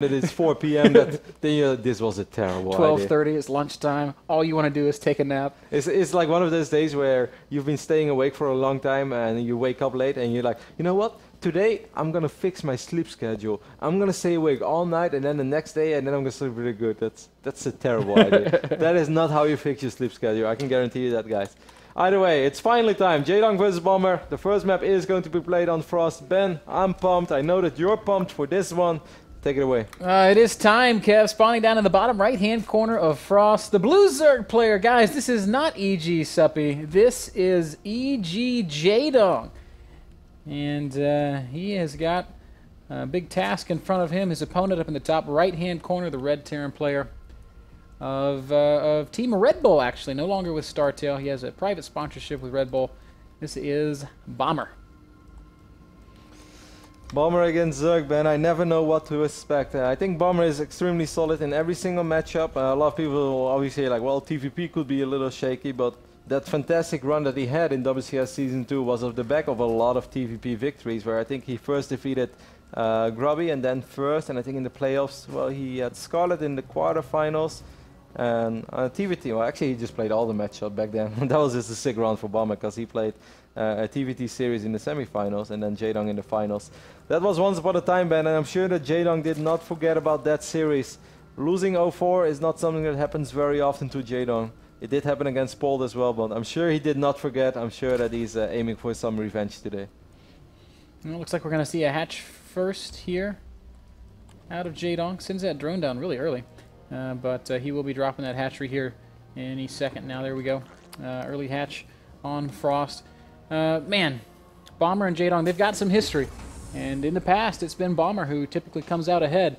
it is 4 p.m. that then this was a terrible 12:30 is lunchtime. All you want to do is take a nap. It's like one of those days where you've been staying awake for a long time and you wake up late and you're like, you know what? Today I'm gonna fix my sleep schedule. I'm gonna stay awake all night and then the next day and then I'm gonna sleep really good. That's a terrible idea. That is not how you fix your sleep schedule. I can guarantee you that, guys. Either way, it's finally time. Jaedong versus Bomber. The first map is going to be played on Frost. Ben, I'm pumped. I know that you're pumped for this one. Take it away. It is time, Kev. Spawning down in the bottom right-hand corner of Frost. The blue Zerg player. Guys, this is not EG Suppy. This is EG Jaedong. And he has got a big task in front of him. His opponent up in the top right-hand corner, the red Terran player of Team Red Bull, actually. No longer with StarTail. He has a private sponsorship with Red Bull. This is Bomber. Bomber against Zerg, Ben. I never know what to expect. I think Bomber is extremely solid in every single matchup. A lot of people will obviously say, like, well, TVP could be a little shaky, but that fantastic run that he had in WCS Season 2 was off the back of a lot of TVP victories, where I think he first defeated Grubby and then first, and I think in the playoffs, well, he had Scarlet in the quarterfinals. And TVT, well, actually he just played all the matchup back then. That was just a sick run for Bomber because he played a TVT series in the semifinals and then Jaedong in the finals. That was once upon a time, Ben, and I'm sure that Jaedong did not forget about that series. Losing 0-4 is not something that happens very often to Jaedong. It did happen against Pold as well, but I'm sure he did not forget. I'm sure that he's aiming for some revenge today. Well, it looks like we're going to see a hatch first here out of Jaedong. Sends that drone down really early. But he will be dropping that hatchery here any second now. There we go. Early hatch on Frost. Man, Bomber and Jaedong, they've got some history. And in the past, it's been Bomber who typically comes out ahead.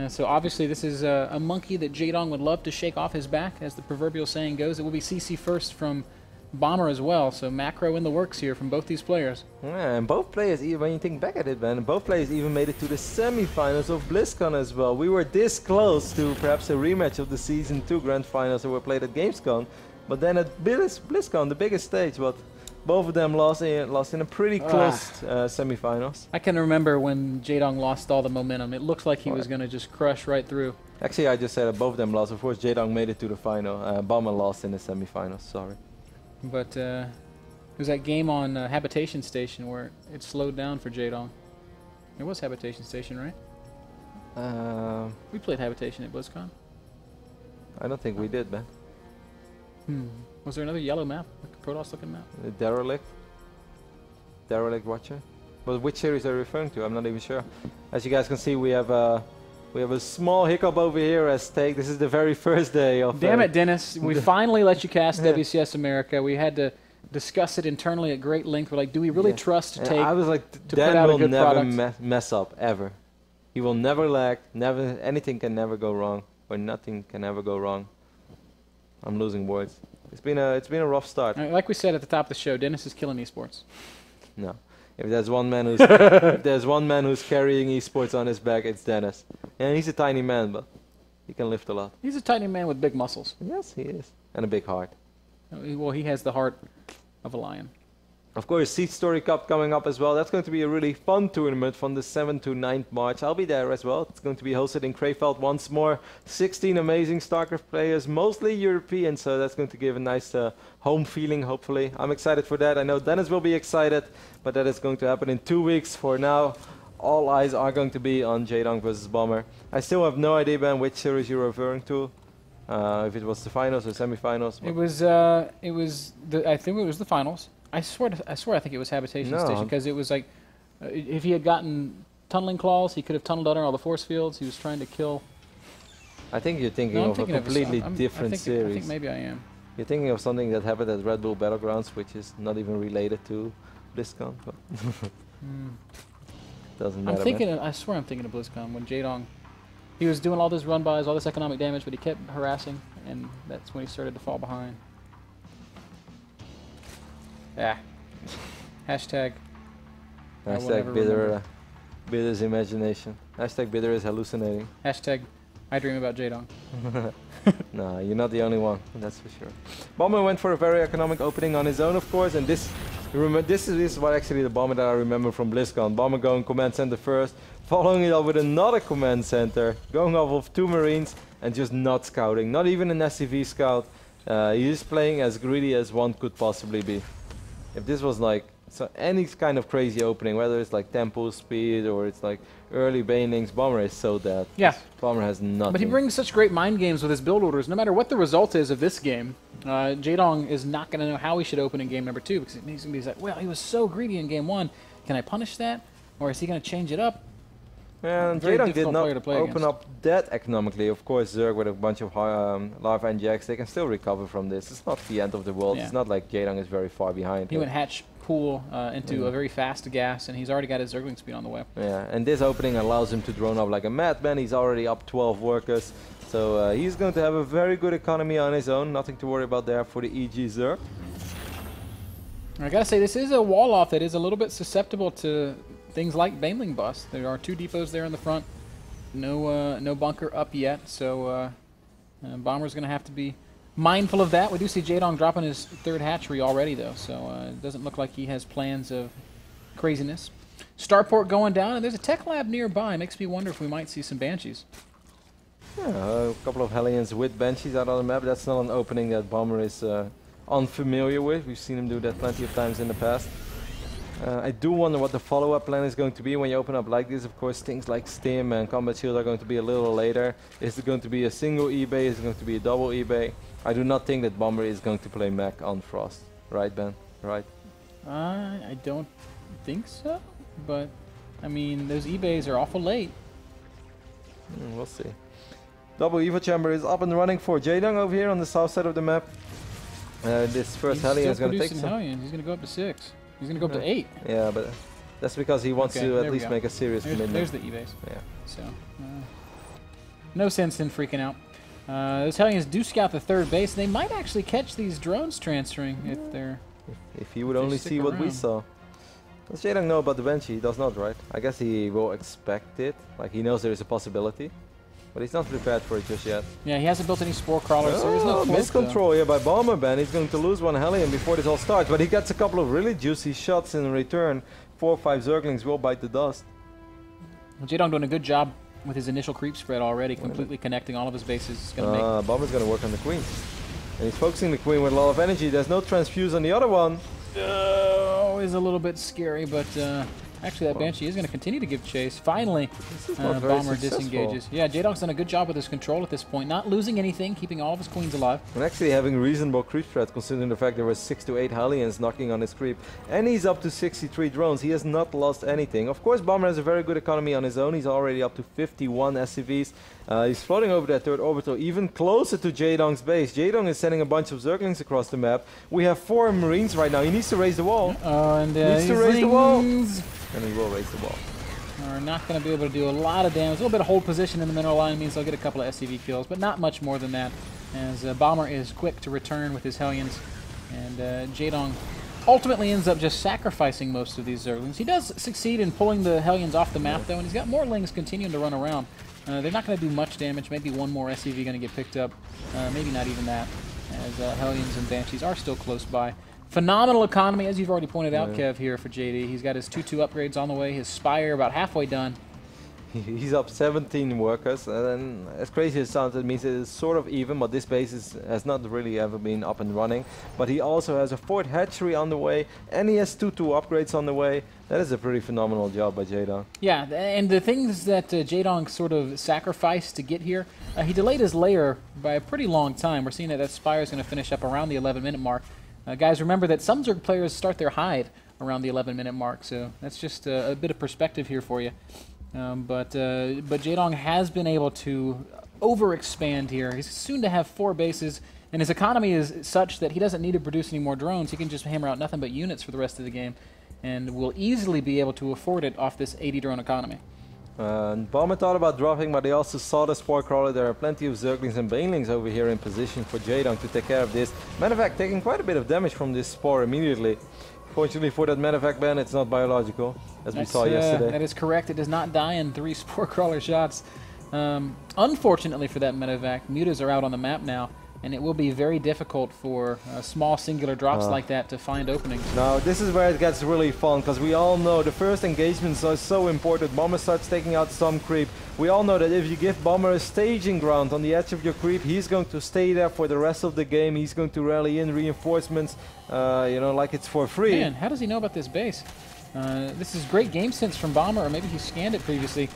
So obviously this is a monkey that Jaedong would love to shake off his back, as the proverbial saying goes. It will be CC first from Bomber as well, so macro in the works here from both these players. Yeah, and both players, when you think back at it, man, both players even made it to the semi-finals of BlizzCon as well. We were this close to perhaps a rematch of the Season 2 Grand Finals that were played at Gamescom, but then at BlizzCon, the biggest stage, but both of them lost in a pretty close semi-finals. I can remember when Jaedong lost all the momentum. It looked like he was going to just crush right through. Actually, I just said that both of them lost. Of course, Jaedong made it to the final. Bomber lost in the semi-finals, sorry. But there was that game on Habitation Station where it slowed down for Jaedong. It was Habitation Station, right? We played Habitation at BlizzCon. I don't think we did, man. Was there another yellow map, like a Protoss-looking map? Derelict Watcher. But which series are you referring to? I'm not even sure. As you guys can see, we have a small hiccup over here as Take. This is the very first day of... Damn it, Dennis. We finally let you cast WCS America. We had to discuss it internally at great length. We're like, do we really trust Take? I was like, to put out a good product? never mess up, ever. He will never lag. Anything can never go wrong. Or nothing can ever go wrong. I'm losing words. It's been a rough start. Like we said at the top of the show, Dennis is killing esports. No. If there's one man who's if there's one man who's carrying esports on his back, it's Dennis. And he's a tiny man, but he can lift a lot. He's a tiny man with big muscles. Yes, he is. And a big heart. Well, he has the heart of a lion. Of course, Seed Story Cup coming up as well. That's going to be a really fun tournament from the 7th to 9th March. I'll be there as well. It's going to be hosted in Krefeld once more. 16 amazing StarCraft players, mostly European, so that's going to give a nice home feeling, hopefully. I'm excited for that. I know Dennis will be excited, but that is going to happen in 2 weeks. For now, all eyes are going to be on Jaedong versus Bomber. I still have no idea, Ben, which series you're referring to. If it was the finals or semi-finals. I think it was the finals. I swear I think it was Habitation Station, because it was like, if he had gotten tunneling claws, he could have tunneled under all the force fields. He was trying to kill. I think you're thinking of a completely different series. I think maybe I am. You're thinking of something that happened at Red Bull Battlegrounds, which is not even related to BlizzCon. But doesn't matter. I swear I'm thinking of BlizzCon when Jaedong, he was doing all this run-bys, all this economic damage, but he kept harassing, and that's when he started to fall behind. Yeah. Hashtag Bidder's imagination. Hashtag Bidder is hallucinating. Hashtag I dream about Jaedong. No, you're not the only one, that's for sure. Bomber went for a very economic opening on his own, of course, and this Remember, this is what actually the Bomber that I remember from BlizzCon. Bomber going command center first, following it up with another command center, going off of 2 Marines and just not scouting, not even an SCV scout. He is playing as greedy as one could possibly be. If this was like any kind of crazy opening, whether it's like tempo speed or it's like early banelings, Bomber is so dead. Yeah. Bomber has nothing. But he brings such great mind games with his build orders. No matter what the result is of this game, Jaedong is not going to know how he should open in game number 2 because he's going to be like, well, he was so greedy in game 1. Can I punish that? Or is he going to change it up? And Jaedong did not open up that economically. Of course, Zerg with a bunch of Larva and Jax, they can still recover from this. It's not the end of the world. Yeah. It's not like Jaedong is very far behind. He went hatch cool into a very fast gas, and he's already got his Zergling speed on the way. Yeah, and this opening allows him to drone up like a madman. He's already up 12 workers. So he's going to have a very good economy on his own. Nothing to worry about there for the EG Zerg. I gotta say, this is a wall off that is a little bit susceptible to things like Baneling bust. There are 2 depots there in the front. No bunker up yet, so Bomber's going to have to be mindful of that. We do see Jaedong dropping his 3rd hatchery already, though, so it doesn't look like he has plans of craziness. Starport going down, and there's a tech lab nearby. Makes me wonder if we might see some Banshees. Yeah, a couple of Hellions with Banshees out on the map. That's not an opening that Bomber is unfamiliar with. We've seen him do that plenty of times in the past. I do wonder what the follow-up plan is going to be when you open up like this. Of course, things like Stim and Combat Shield are going to be a little later. Is it going to be a single eBay? Is it going to be a double eBay? I do not think that Bomber is going to play mech on Frost. Right, Ben? Right? I don't think so, but I mean, those eBays are awful late. We'll see. Double Evo Chamber is up and running for Jaedong over here on the south side of the map. This first Hellion is going to take some. Hellions. He's going to go up to 6. He's going to go up to 8. Yeah, but that's because he wants to at least make a serious commitment. There's the eBays. Yeah. So, no sense in freaking out. Those Hellions do scout the 3rd base. They might actually catch these drones transferring if they're... If he would only see what we saw. Does Jaedong know about the Banshee? He does not, right? I guess he will expect it. Like, he knows there is a possibility. But he's not prepared for it just yet. Yeah, he hasn't built any Spore Crawlers, so there's no cloak, miscontrol here by Bomber Ben. He's going to lose 1 Hellion before this all starts. But he gets a couple of really juicy shots in return. 4 or 5 Zerglings will bite the dust. Well, Jaedong doing a good job with his initial creep spread already, completely connecting all of his bases. Bomber's going to work on the Queen. And he's focusing the Queen with a lot of energy. There's no transfuse on the other one. Always a little bit scary, but actually that Banshee is going to continue to give chase. Finally, Bomber disengages. Yeah, Jaedong's done a good job with his control at this point. Not losing anything, keeping all of his queens alive. And actually having reasonable creep spread, considering the fact there were 6 to 8 Hellions knocking on his creep. And he's up to 63 drones. He has not lost anything. Of course, Bomber has a very good economy on his own. He's already up to 51 SCVs. He's floating over that 3rd orbital, even closer to Jaedong's base. Jaedong is sending a bunch of Zerglings across the map. We have 4 Marines right now. He needs to raise the wall. And needs to raise the wall. And he will raise the wall. Are not going to be able to do a lot of damage. A little bit of hold position in the mineral line means they'll get a couple of SCV kills, but not much more than that, as Bomber is quick to return with his Hellions. And Jaedong ultimately ends up just sacrificing most of these Zerglings. He does succeed in pulling the Hellions off the map, though, and he's got more Lings continuing to run around. They're not going to do much damage. Maybe 1 more SCV going to get picked up. Maybe not even that, as Hellions and Banshees are still close by. Phenomenal economy, as you've already pointed out, Kev, here for JD. He's got his 2-2 upgrades on the way. His Spire about halfway done. He's up 17 workers, and as crazy as it sounds, it means it is sort of even, but this base has not really ever been up and running. But he also has a 4th hatchery on the way, and he has 2-2 upgrades on the way. That is a pretty phenomenal job by Jaedong. Yeah, and the things that Jaedong sort of sacrificed to get here, he delayed his layer by a pretty long time. We're seeing that Spire is going to finish up around the 11-minute mark. Guys, remember that some Zerg players start their hide around the 11-minute mark, so that's just a bit of perspective here for you. But Jaedong has been able to overexpand here. He's soon to have 4 bases, and his economy is such that he doesn't need to produce any more drones. He can just hammer out nothing but units for the rest of the game, and will easily be able to afford it off this 80 drone economy. Bomber thought about dropping, but they also saw the Spore Crawler. There are plenty of Zerglings and Banelings over here in position for Jaedong to take care of this. Medevac taking quite a bit of damage from this Spore immediately. Fortunately for that Medevac ban, it's not biological, as we saw yesterday. That is correct. It does not die in 3 Spore Crawler shots. Unfortunately for that Medevac, Mutas are out on the map now. and it will be very difficult for small singular drops like that to find openings. Now, this is where it gets really fun, because we all know the first engagements are so important. Bomber starts taking out some creep. We all know that if you give Bomber a staging ground on the edge of your creep, he's going to stay there for the rest of the game. He's going to rally in reinforcements, you know, like it's for free. Man, how does he know about this base? This is great game sense from Bomber, or maybe he scanned it previously.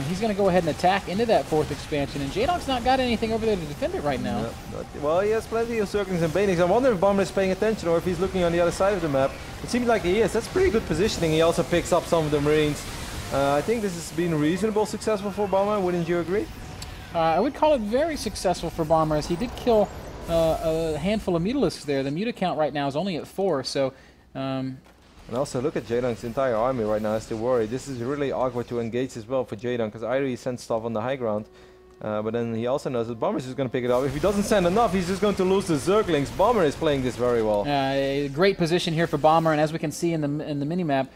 He's going to go ahead and attack into that 4th expansion, and Jaedong's not got anything over there to defend it right now. No, well, he has plenty of circlings and banings. I wonder if Bomber is paying attention or if he's looking on the other side of the map. It seems like he is. That's pretty good positioning. He also picks up some of the Marines. I think this has been reasonable successful for Bomber. Wouldn't you agree? I would call it very successful for Bomber, as he did kill a handful of Mutalisks there. The Muta count right now is only at 4, so... And also look at Jaedong's entire army right now, has to worry. This is really awkward to engage as well for Jaedong, because either he sends stuff on the high ground, but then he also knows that Bomber's just going to pick it up. If he doesn't send enough, he's just going to lose the Zerglings. Bomber is playing this very well. Great position here for Bomber, and as we can see in the minimap,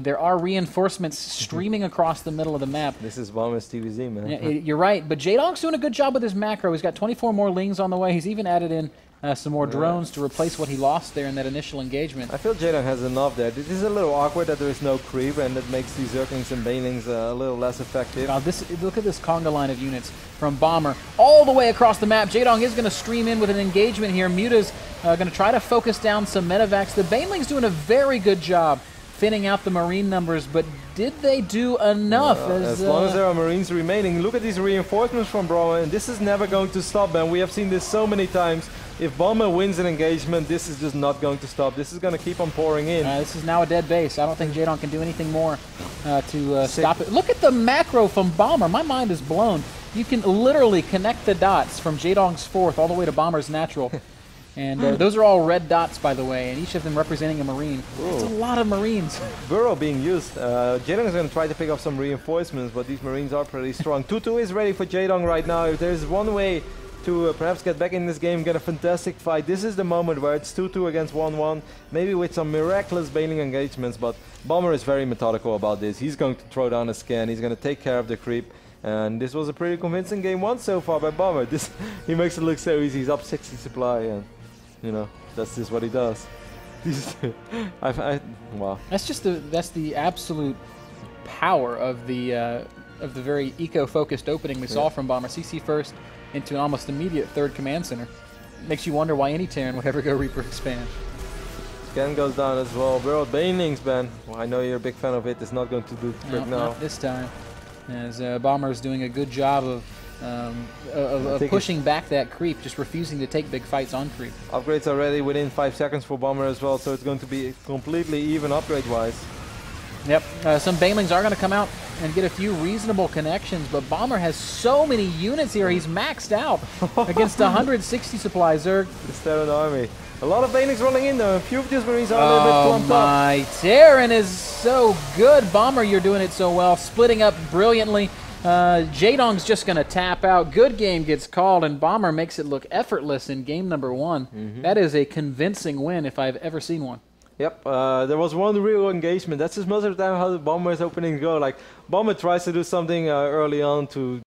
there are reinforcements streaming across the middle of the map. This is Bomber's TVZ, man. Yeah, you're right, but Jaedong's doing a good job with his macro. He's got 24 more Lings on the way. He's even added in some more drones to replace what he lost there in that initial engagement. I feel Jaedong has enough there. This is a little awkward that there is no creep, and that makes these Zerglings and Banelings a little less effective. Now look at this conga line of units from Bomber all the way across the map. Jaedong is going to stream in with an engagement here. Muta's going to try to focus down some medevacs. The Banelings doing a very good job thinning out the Marine numbers, but did they do enough? As long as there are Marines remaining. Look at these reinforcements from Bomber, and this is never going to stop, man. We have seen this so many times. If Bomber wins an engagement, this is just not going to stop. This is going to keep on pouring in. This is now a dead base. I don't think Jaedong can do anything more to stop it. Look at the macro from Bomber. My mind is blown. You can literally connect the dots from Jaedong's 4th all the way to Bomber's natural. And those are all red dots, by the way, and each of them representing a Marine. That's a lot of Marines. Burrow being used. Jaedong is going to try to pick up some reinforcements, but these Marines are pretty strong. 2-2 is ready for Jaedong right now. If there's one way to perhaps get back in this game, get a fantastic fight, this is the moment where it's 2-2 against 1-1, maybe with some miraculous bailing engagements, but Bomber is very methodical about this. He's going to throw down a scan, he's going to take care of the creep, and this was a pretty convincing game 1 so far by Bomber. He makes it look so easy. He's up 60 supply, and you know, that's just what he does. Wow. That's the absolute power of the very eco-focused opening we saw from Bomber. CC first into an almost immediate 3rd command center. Makes you wonder why any Terran would ever go Reaper expand. Scan goes down as well. Burrow Banelings, Ben. Well, I know you're a big fan of it. It's not going to do the trick now. Not this time. As Bomber is doing a good job of pushing back that creep, just refusing to take big fights on creep. Upgrades are ready within 5 seconds for Bomber as well, so it's going to be completely even upgrade-wise. Yep, some Banelings are going to come out and get a few reasonable connections, but Bomber has so many units here. He's maxed out against 160 supply Zerg. The Terran army. A lot of Banelings rolling in though. A few of these Marines are a little bit clumped up. Oh my, Terran is so good. Bomber, you're doing it so well. Splitting up brilliantly. Jaedong's just going to tap out. Good game gets called, and Bomber makes it look effortless in game number 1. That is a convincing win if I've ever seen one. Yep, there was one real engagement. That's just most of the time how the Bomber's openings go. Like, Bomber tries to do something early on to